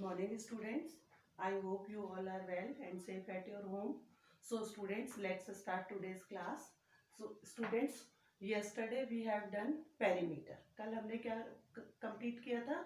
morning, students. I hope you all are well and safe at your home. So, students, let's start today's class. So, students, yesterday we have done perimeter. कल हमने क्या complete किया था?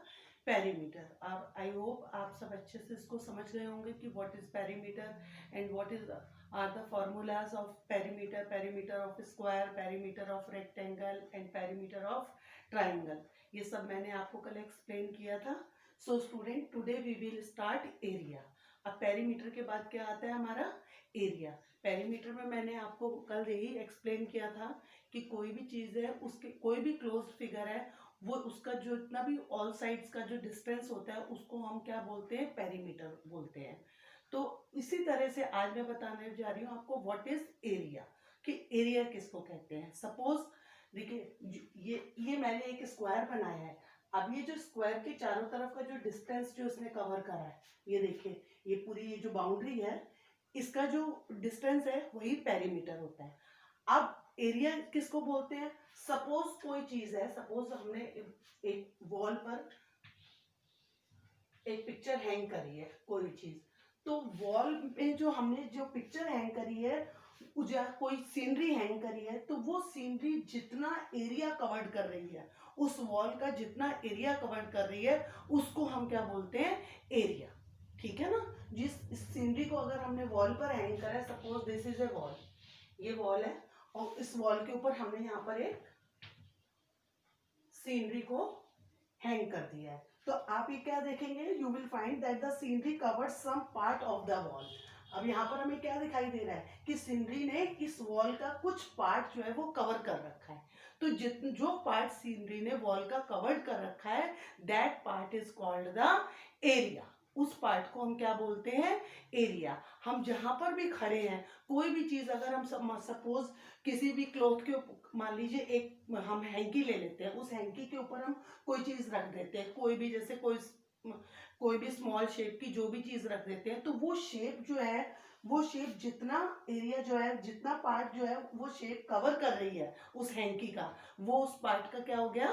Perimeter. और I hope आप सब अच्छे से इसको समझ गए होंगे कि what is perimeter and what is are the formulas of perimeter, perimeter of square, perimeter of rectangle and perimeter of triangle. ये सब मैंने आपको कल एक्सप्लेन किया था. So student, today we will start area. अब पेरीमीटर के बाद क्या आता है हमारा? एरिया. पेरीमीटर में मैंने आपको कल यही एक्सप्लेन किया था कि कोई भी चीज़ है, उसके कोई भी क्लोज्ड फिगर है, वो उसका जो इतना भी ऑल साइड्स का जो डिस्टेंस होता है उसको हम क्या बोलते हैं? पेरीमीटर बोलते हैं. तो इसी तरह से आज मैं बताने जा रही हूँ आपको व्हाट इज एरिया, कि एरिया किसको कहते हैं. सपोज देखिए, ये मैंने एक स्क्वायर बनाया है. अब ये जो स्क्वायर के चारों तरफ का जो डिस्टेंस जो इसने कवर करा है, ये देखिए, ये पूरी ये जो बाउंड्री है, इसका जो डिस्टेंस है वही पेरीमीटर होता है. अब एरिया किसको बोलते हैं? सपोज कोई चीज है, सपोज हमने एक वॉल पर एक पिक्चर हैंग करी है, कोई चीज. तो वॉल में जो हमने जो पिक्चर हैंग करी है, कोई सीनरी हैंग करी है, तो वो सीनरी जितना एरिया कवर कर रही है, उस वॉल का जितना एरिया कवर कर रही है, उसको हम क्या बोलते हैं? एरिया. ठीक है ना. जिस सीनरी को अगर हमने वॉल पर हैंग करा है, suppose this is a wall, ये वॉल है और इस वॉल के ऊपर हमने यहाँ पर एक सीनरी को हैंग कर दिया है, तो आप ये क्या देखेंगे? You will find that the scenery covered some part of the wall. अब यहाँ पर हमें क्या दिखाई दे रहा है कि सीनरी ने इस वॉल का कुछ पार्ट जो है वो कवर कर रखा है. तो जो पार्ट सीनरी ने वॉल का कवर कर रखा है, that part is called the area. उस पार्ट को हम क्या बोलते हैं? एरिया. हम जहां पर भी खड़े हैं, कोई भी चीज अगर हम सपोज किसी भी क्लॉथ के, मान लीजिए एक हम हैंकी ले लेते हैं, उस हैंकी के ऊपर हम कोई चीज रख देते हैं, कोई भी, जैसे कोई भी स्मॉल शेप की जो भी चीज रख देते हैं, तो वो शेप जो है, वो शेप जितना एरिया जो है, जितना पार्ट जो है वो शेप कवर कर रही है उस हैंकी का, वो उस पार्ट का क्या हो गया?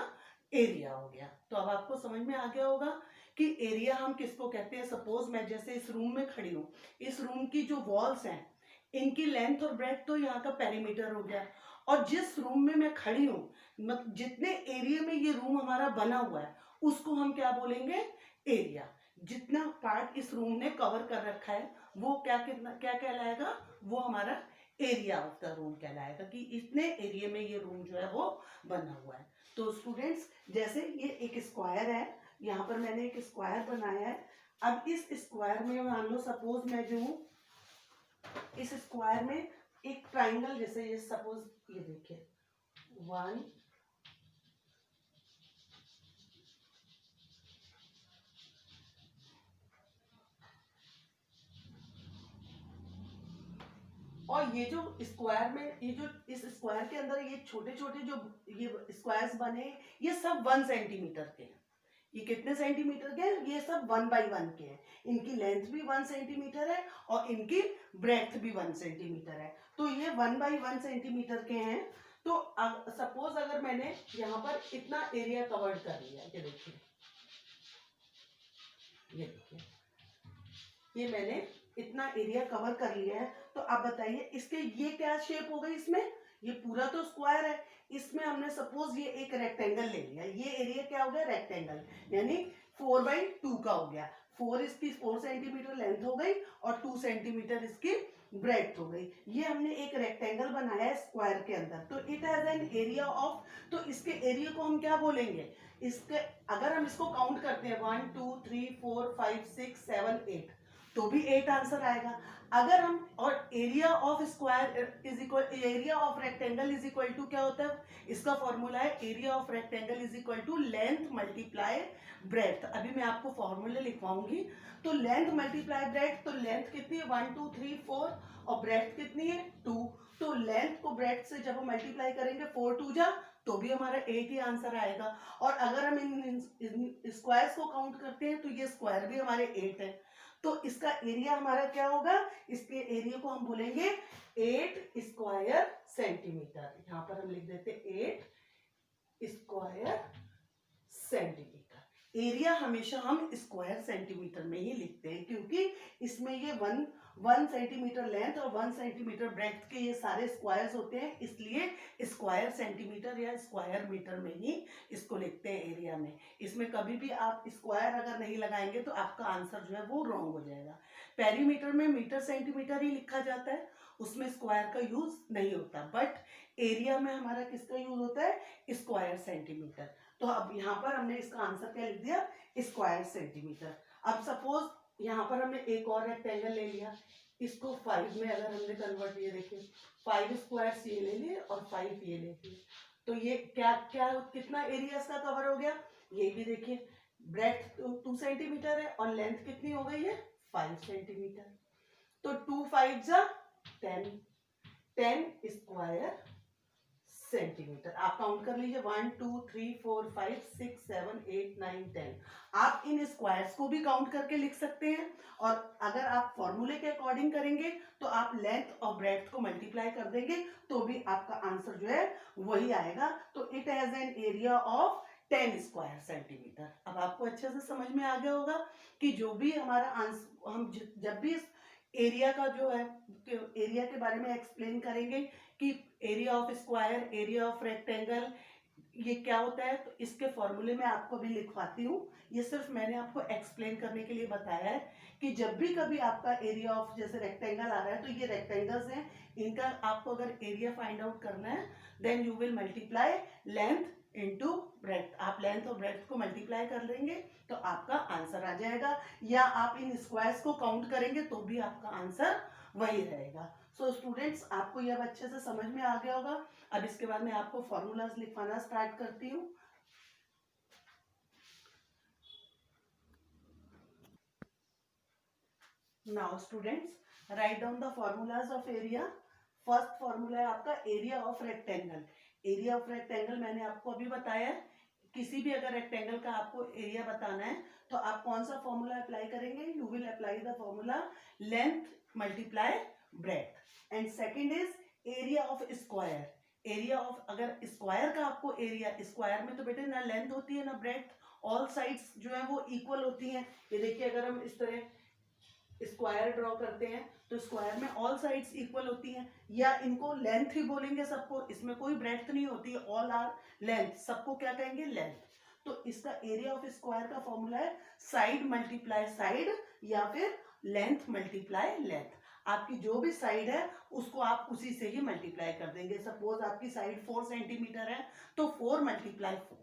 एरिया हो गया. तो अब आपको समझ में आ गया होगा कि एरिया हम किसको कहते हैं. सपोज मैं जैसे इस रूम में खड़ी हूँ, इस रूम की जो वॉल्स हैं, इनकी लेंथ और ब्रेथ तो यहाँ का पेरीमीटर हो गया. और जिस रूम में मैं खड़ी हूँ, जितने एरिया में ये रूम हमारा बना हुआ है, उसको हम क्या बोलेंगे? एरिया. जितना पार्ट इस रूम ने कवर कर रखा है, वो क्या कहलाएगा? वो हमारा एरिया ऑफ द रूम कहलाएगा, कि इतने एरिया में ये रूम जो है वो बना हुआ है. तो स्टूडेंट्स, जैसे ये एक स्क्वायर है, यहाँ पर मैंने एक स्क्वायर बनाया है. अब इस स्क्वायर में मान लो, सपोज मैं जो हूँ, इस स्क्वायर में एक ट्राइंगल, जैसे ये सपोज ये देखिए, 1 और ये जो स्क्वायर में, ये जो इस स्क्वायर के अंदर ये छोटे छोटे जो ये स्क्वायर्स बने, ये सब 1 सेंटीमीटर के हैं. ये कितने सेंटीमीटर के हैं? ये सब 1 by 1 के हैं. इनकी लेंथ भी 1 सेंटीमीटर है और इनकी ब्रेथ भी 1 सेंटीमीटर है. तो ये 1 by 1 सेंटीमीटर के हैं. तो सपोज अगर मैंने यहाँ पर इतना एरिया कवर कर लिया, ये देखिए, ये देखिए, ये मैंने इतना एरिया कवर कर लिया है. तो आप बताइए, इसके ये क्या शेप हो गई? इसमें ये पूरा तो स्क्वायर है, इसमें हमने सपोज ये एक रेक्टेंगल ले लिया, ये एरिया क्या हो गया? रेक्टेंगल. यानी 4/2 का हो गया. 4 सेंटीमीटर लेंथ हो गई और 2 सेंटीमीटर इसकी ब्रेथ हो गई. ये हमने एक रेक्टेंगल बनाया है स्क्वायर के अंदर. तो it has an area of, तो इसके एरिया को हम क्या बोलेंगे? इसके अगर हम इसको काउंट करते हैं, 1 2 3 4 5 6 7 8, तो भी 8 आंसर आएगा. अगर हम, और area of square is equal, area of rectangle is equal to क्या होता है? इसका फॉर्मूला है area of rectangle is equal to length multiply breadth. अभी मैं आपको फॉर्मूले लिखवाऊंगी. तो लेंथ मल्टीप्लाई ब्रेथ, तो लेंथ कितनी है? 1 2 3 4 और ब्रेथ कितनी है? 2. तो लेंथ को ब्रेथ से जब हम मल्टीप्लाई करेंगे, 4 2 जा, तो भी हमारा 8 ही आंसर आएगा. और अगर हम इन स्क्वायर्स को काउंट करते हैं, तो ये स्क्वायर भी हमारे 8 है. तो इसका एरिया हमारा क्या होगा? इसके एरिया को हम बोलेंगे 8 स्क्वायर सेंटीमीटर. यहाँ पर हम लिख देते 8 स्क्वायर सेंटीमीटर. एरिया हमेशा हम स्क्वायर सेंटीमीटर में ही लिखते हैं, क्योंकि इसमें ये 1 सेंटीमीटर लेंथ और 1 सेंटीमीटर ब्रेड्थ के ये सारे स्क्वायर्स होते हैं, इसलिए स्क्वायर सेंटीमीटर या स्क्वायर मीटर में ही इसको लिखते हैं एरिया में। इसमें कभी भी आप स्क्वायर अगर नहीं लगाएंगे तो आपका आंसर जो है वो रॉन्ग हो जाएगा। पेरीमीटर में मीटर सेंटीमीटर ही लिखा जाता है, उसमें स्क्वायर का यूज नहीं होता, बट एरिया में हमारा किसका यूज होता है, स्क्वायर सेंटीमीटर। तो अब यहाँ पर हमने इसका आंसर क्या लिख दिया, स्क्वायर सेंटीमीटर। अब सपोज यहाँ पर हमने एक और रेक्टेंगल ले लिया, इसको 5 में अगर हमने कन्वर्ट, ये देखिए 5 स्क्वायर्स ये ले लिए और 5 ये ले लिए, तो ये क्या क्या कितना एरिया इसका कवर हो गया, ये भी देखिए ब्रेड्थ 2 सेंटीमीटर है और लेंथ कितनी हो गई है 5 सेंटीमीटर। तो 2 5 जा 10, 10 स्क्वायर सेंटीमीटर। आप काउंट कर लीजिए 1 2 3 4 5 6 7 8 9 10। आप इन स्क्वायर्स को भी काउंट करके लिख सकते हैं, और अगर आप फॉर्मूले के अकॉर्डिंग करेंगे तो आप लेंथ और ब्रेड्थ को मल्टीप्लाई कर देंगे तो भी आपका आंसर जो है वही आएगा। तो it has an area of 10 square centimetre. अब आपको अच्छे से समझ में आ गया होगा कि जो भी हमारा आंसर, हम जब भी इस एरिया का जो है, एरिया के बारे में एक्सप्लेन करेंगे कि area of square, area of rectangle, ये क्या होता है, तो इसके फॉर्मूले में आपको भी लिखवाती हूँ। ये सिर्फ मैंने आपको एक्सप्लेन करने के लिए बताया है कि जब भी कभी आपका एरिया ऑफ जैसे रेक्टेंगल आ रहा है, तो ये रेक्टेंगल्स हैं, इनका आपको अगर एरिया फाइंड आउट करना है, then you will multiply length into breadth. आप लेंथ और ब्रेड्थ को मल्टीप्लाई कर लेंगे तो आपका आंसर आ जाएगा, या आप इन स्क्वायर्स को काउंट करेंगे तो भी आपका आंसर वही रहेगा। सो स्टूडेंट्स, आपको यह अच्छे से समझ में आ गया होगा। अब इसके बाद मैं आपको फॉर्मूलाज लिखवाना स्टार्ट करती हूँ। Now students, write down the formulas of area. First formula है आपका area of rectangle. Area of rectangle मैंने आपको अभी बताया है, किसी भी अगर रेक्टेंगल का आपको एरिया बताना है तो आप कौन सा फॉर्मूला अप्लाई करेंगे, you will apply the formula length multiply breadth. And second is area of square. Area of, अगर स्क्वायर का आपको एरिया, स्क्वायर में तो बेटे ना लेंथ होती है ना ब्रेड्थ, ऑल साइड्स जो है वो इक्वल होती हैं। ये देखिए अगर हम इस तरह स्क्वायर ड्रॉ करते हैं तो स्क्वायर में ऑल साइड्स इक्वल होती हैं, या इनको लेंथ ही बोलेंगे सबको, इसमें कोई ब्रेड्थ नहीं होती है, ऑल आर लेंथ, सबको क्या कहेंगे, लेंथ। तो इसका एरिया ऑफ स्क्वायर का फॉर्मूला है साइड मल्टीप्लाई साइड, या फिर लेंथ मल्टीप्लाई लेंथ। आपकी जो भी साइड है उसको आप उसी से ही मल्टीप्लाई कर देंगे। सपोज आपकी साइड 4 सेंटीमीटर है तो 4 मल्टीप्लाई 4,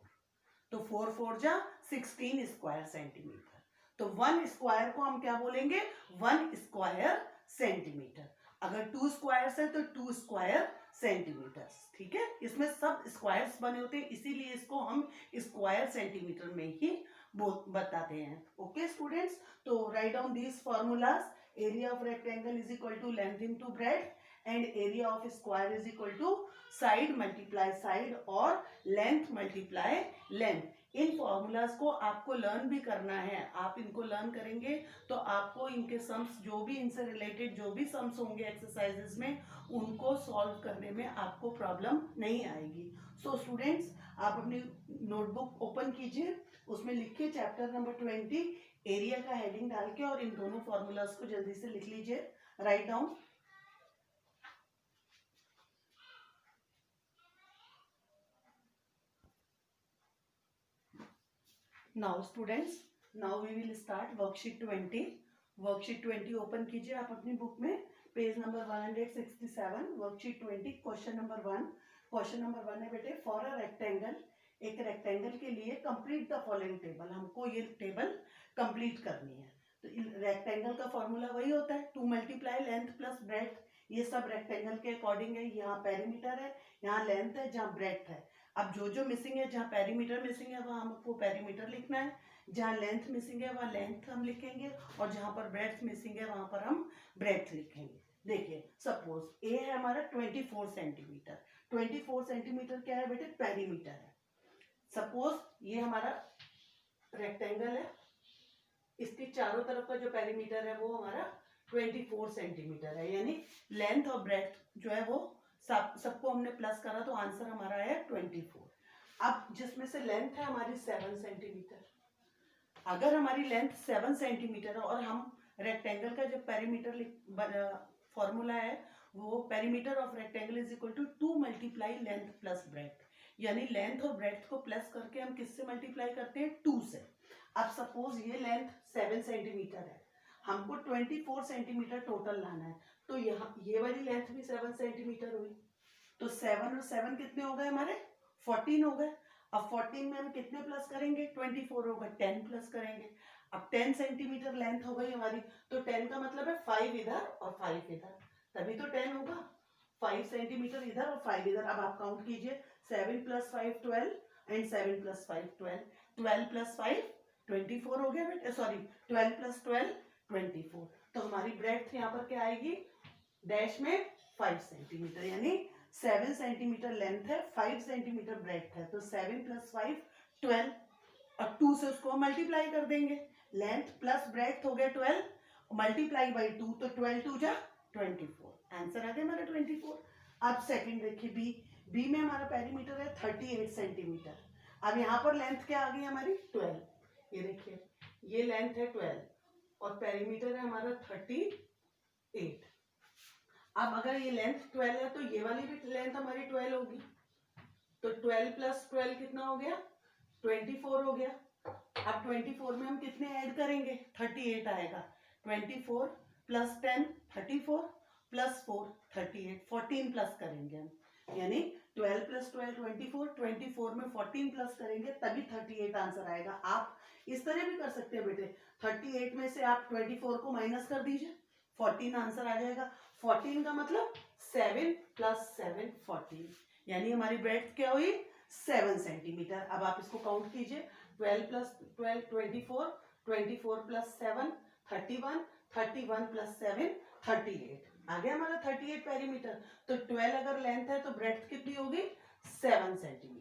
तो 4 4 जा 16 स्क्वायर सेंटीमीटर। तो 1 स्क्वायर को हम क्या बोलेंगे, 1 स्क्वायर सेंटीमीटर। अगर 2 स्क्वायर्स है तो 2 स्क्वायर सेंटीमीटर। ठीक है, इसमें सब स्क्वायर्स बने होते हैं, इसीलिए इसको हम स्क्वायर सेंटीमीटर में ही बताते हैं। ओके स्टूडेंट्स, तो write down these formulas. Area of rectangle is equal to length into breadth, and area of square is equal to side multiply side और लेंथ मल्टीप्लाई लेंथ। इन फॉर्मूलाज को आपको learn भी करना है। आप इनको लर्न करेंगे तो आपको इनके सम्स, जो भी इनसे रिलेटेड जो भी सम्स होंगे एक्सरसाइजेस में, उनको सॉल्व करने में आपको प्रॉब्लम नहीं आएगी। सो स्टूडेंट्स, आप अपनी नोटबुक ओपन कीजिए, उसमें लिखिए चैप्टर नंबर 20, एरिया का हेडिंग डाल के, और इन दोनों फॉर्मूलाज को जल्दी से लिख लीजिए, write down. Now students, now we will start worksheet 20। Worksheet 20 open कीजिए आप अपनी बुक में, page number 167, worksheet 20, question number 1। Question number 1 है बेटे, फॉर अ रेक्टेंगल, एक रेक्टेंगल के लिए कंप्लीट द फॉलोइंग टेबल। हमको ये टेबल कंप्लीट करनी है। तो रेक्टेंगल का फॉर्मूला वही होता है 2 मल्टीप्लाई लेंथ प्लस ब्रेड्थ। ये सब रेक्टेंगल के अकॉर्डिंग है, यहाँ पेरीमीटर है, यहाँ लेंथ है, जहाँ ब्रेड्थ है। अब जो जो मिसिंग है, जहाँ पेरीमीटर मिसिंग है वहाँ हमको पेरीमीटर लिखना है, जहाँ लेंथ मिसिंग है वहाँ लेंथ हम लिखेंगे, और जहाँ पर ब्रेड्थ मिसिंग है वहाँ पर हम ब्रेड्थ लिखेंगे। देखिए सपोज ए है हमारा 24 सेंटीमीटर। 24 सेंटीमीटर क्या है बेटे, पेरीमीटर है। सपोज ये हमारा रेक्टेंगल है, इसके चारों तरफ का जो पेरीमीटर है वो हमारा 24 सेंटीमीटर है, यानी लेंथ और ब्रेड्थ जो है वो सबको हमने प्लस करा तो आंसर हमारा है 24। अब जिसमें से लेंथ है हमारी 7 सेंटीमीटर, अगर हमारी लेंथ 7 सेंटीमीटर है और हम रेक्टेंगल का जो पेरीमीटर फॉर्मूला है वो perimeter of rectangle is equal to 2 multiply length plus breadth, यानी लेंथ और ब्रेड्थ को प्लस करके हम किससे मल्टीप्लाई करते हैं 2 से। अब सपोज ये लेंथ 7 सेंटीमीटर है, हमको 24 सेंटीमीटर टोटल लाना है, तो यहाँ ये वाली लेंथ भी 7 सेंटीमीटर हुई, तो 7 और 7 कितने हो गए हमारे 14 हो गए। अब 14 में हम कितने प्लस करेंगे 24 होगा 10 प्लस करेंगे। अब 10 सेंटीमीटर लेंथ हो गई हमारी, तो 10 का मतलब है 5 इधर और 5 इधर, तभी तो 10 होगा। 5 सेंटीमीटर इधर और 5 इधर। अब आप काउंट कीजिए 7 प्लस 5 12 एंड 7 प्लस 5 12, 12 प्लस 5 24 हो गया बेटे, सॉरी 12 प्लस 12 24। तो हमारी ब्रेड्थ यहाँ पर क्या आएगी डैश में 5 सेंटीमीटर, यानी 7 सेंटीमीटर लेंथ है 5 सेंटीमीटर ब्रेड्थ है, तो 7 प्लस 5 12। अब 2 से उसको मल्टीप्लाई कर देंगे, लेंथ प्लस ब्रेड्थ हो गया 12 मल्टीप्लाई बाई 2, तो 12 2 जा 24, आंसर आ गया हमारा 24। अब सेकंड देखिए बी में हमारा पेरीमीटर है 38 सेंटीमीटर। अब यहाँ पर लेंथ क्या आ गई हमारी 12, ये देखिए ये लेंथ है 12 और पेरीमीटर है हमारा 38। अब अगर ये लेंथ 12 है तो ये वाली भी लेंथ हमारी 12 होगी, तो 12 प्लस 12 कितना हो गया 24 हो गया। अब 24 में हम कितने ऐड करेंगे 38 आएगा, 24 प्लस 10 34 प्लस 4 38, 14 प्लस करेंगे हम, यानी 12 प्लस 12 24, 24 में 14 प्लस करेंगे तभी 38 आंसर आएगा। आप इस तरह भी कर सकते हैं बेटे, 38 में से आप 24 को माइनस कर दीजिए 14 आंसर आ जाएगा। 14 का मतलब 7 प्लस 7 14, यानी हमारी ब्रेड्थ क्या हुई 7 सेंटीमीटर। अब आप इसको काउंट कीजिए 12 प्लस 12 24, 24 प्लस 7 31, 31 प्लस 7 38, आ गया हमारा 38 पेरीमीटर। तो 12 अगर लेंथ है तो ब्रेड्थ कितनी होगी 7 सेंटीमीटर।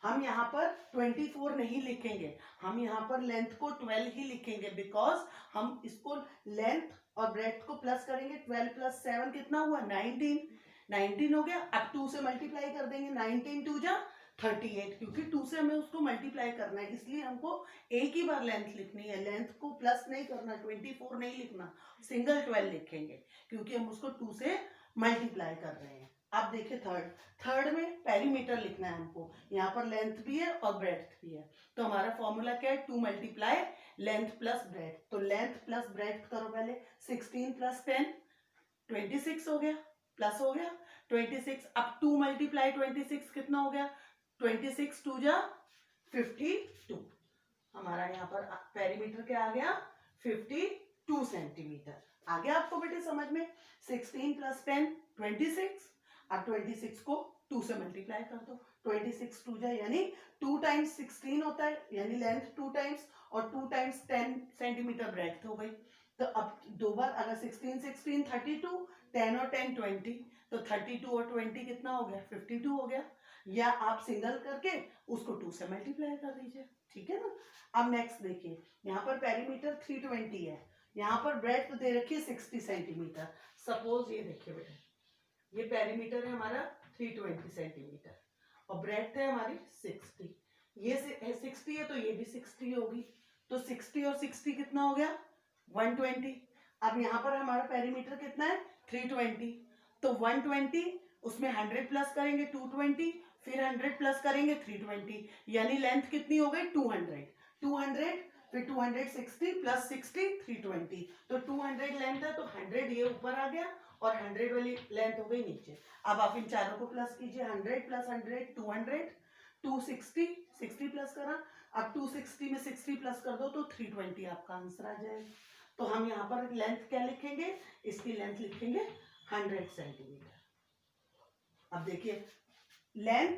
हम यहाँ पर 24 नहीं लिखेंगे, हम यहाँ पर लेंथ को 12 ही लिखेंगे, बिकॉज हम इसको लेंथ और ब्रेड्थ को प्लस करेंगे। 12 प्लस 7 कितना हुआ 19 हो गया। अब 2 से मल्टीप्लाई कर देंगे, 19 2 जा 38, क्योंकि 2 से हमें उसको मल्टीप्लाई करना है, इसलिए हमको एक ही बार लेंथ लिखनी है, लेंथ को प्लस नहीं करना, 24 नहीं लिखना, सिंगल 12 लिखेंगे क्योंकि हम उसको 2 से मल्टीप्लाई कर रहे हैं। अब देखिए थर्ड में पेरीमीटर लिखना है हमको, यहाँ पर लेंथ भी है और ब्रेड्थ भी है, तो हमारा फॉर्मूला क्या है 2 मल्टीप्लाई लेंथ प्लस ब्रेड्थ। तो लेंथ प्लस ब्रेड्थ करो पहले, 16 प्लस 10 26 हो गया, प्लस हो गया 26। अब 2 मल्टीप्लाई 26 कितना हो गया 26 2 जा 52, हमारा यहाँ पर पेरीमीटर क्या आ गया 52 सेंटीमीटर। आ गया आपको बेटे समझ में। 16 प्लस 10 26, अब 26 को 2 से मल्टीप्लाई कर दो, 26 2 जा, यानी 2 टाइम्स 16 होता है, यानी लेंथ 2 टाइम्स और 2 टाइम्स 10 सेंटीमीटर ब्रेड्थ हो गई। तो अब दो बार अगर 16 16 32, 10 और 10 20, तो 32 और 20 कितना हो गया 52 हो गया, या आप सिंगल करके उसको 2 से मल्टीप्लाई कर दीजिए, ठीक है ना। अब नेक्स्ट देखिए, यहाँ पर पेरीमीटर 320 है, यहाँ पर ब्रेड्थ दे रखी है 60 सेंटीमीटर। सपोज ये देखिए बेटा, ये पेरीमीटर है हमारा 320 सेंटीमीटर और ब्रेड्थ है हमारी 60, ये 60 है तो ये भी 60 होगी, तो 60 और 60 कितना हो गया 120। अब यहाँ पर हमारा पेरीमीटर कितना है 320, तो 120 उसमें 100 प्लस करेंगे 220, फिर 100 प्लस करेंगे 320, यानी लेंथ कितनी हो गई 200 फिर 260 प्लस 60 320, तो 200 लेंथ है तो 100 ये ऊपर आ गया और 100 वाली लेंथ हो गई नीचे। अब आप इन चारों को प्लस कीजिए, 100 प्लस 100 200, 260 60 प्लस करा, अब 260 में 60 प्लस कर दो तो 320 आपका आंसर आ जाएगा। तो हम यहाँ पर लेंथ क्या लिखेंगे, इसकी लेंथ लिखेंगे 100 सेंटीमीटर। अब देखिए length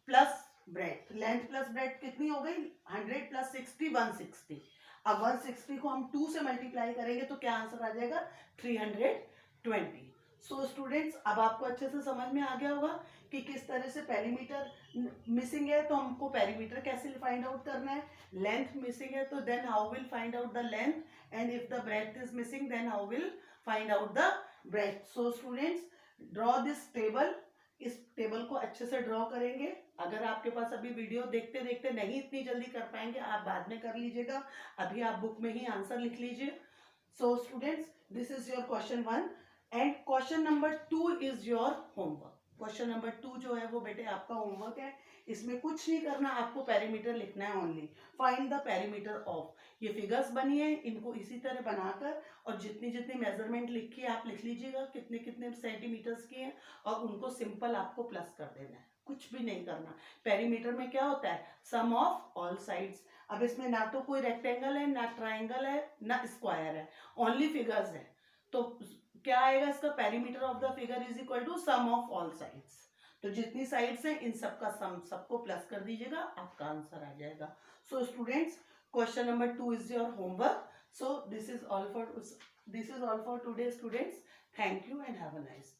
plus breadth, length plus breadth कितनी हो गई 100 प्लस 60 160। अब 160 को हम 2 से मल्टीप्लाई करेंगे तो क्या आंसर आ जाएगा 320। सो स्टूडेंट्स अब आपको अच्छे से समझ में आ गया होगा कि किस तरह से पेरीमीटर मिसिंग है तो हमको पेरीमीटर कैसे फाइंड आउट करना है, लेंथ मिसिंग है तो then how will find out the length, and if the breadth is missing then how will find out the breadth. So students draw this table इस table को अच्छे से draw करेंगे। अगर आपके पास अभी वीडियो देखते देखते नहीं इतनी जल्दी कर पाएंगे, आप बाद में कर लीजिएगा, अभी आप बुक में ही आंसर लिख लीजिए। So students, this is your question 1 and question number 2 is your homework. Question number 2 जो है वो बेटे आपका होमवर्क है। इसमें कुछ नहीं करना, आपको पेरीमीटर लिखना है only. Find the perimeter of, ये फिगर्स बनी है, इनको इसी तरह बनाकर और जितनी जितनी मेजरमेंट लिखी है आप लिख लीजिएगा, कितने कितने सेंटीमीटर्स की है, और उनको सिंपल आपको प्लस कर देना है, कुछ भी नहीं करना। पेरीमीटर में क्या होता है, सम ऑफ ऑल साइड्स। अब इसमें ना तो कोई रेक्टेंगल है, ना ट्राइंगल है, ना स्क्वायर है, ओनली फिगर्स है। तो क्या आएगा इसका, perimeter of the figure is equal to sum of all sides. तो जितनी साइड्स हैं इन सबका सम, सबको प्लस कर दीजिएगा, आपका आंसर आ जाएगा। So students, question number 2 is your homework. So this is all for today, students. Thank you and have a nice day.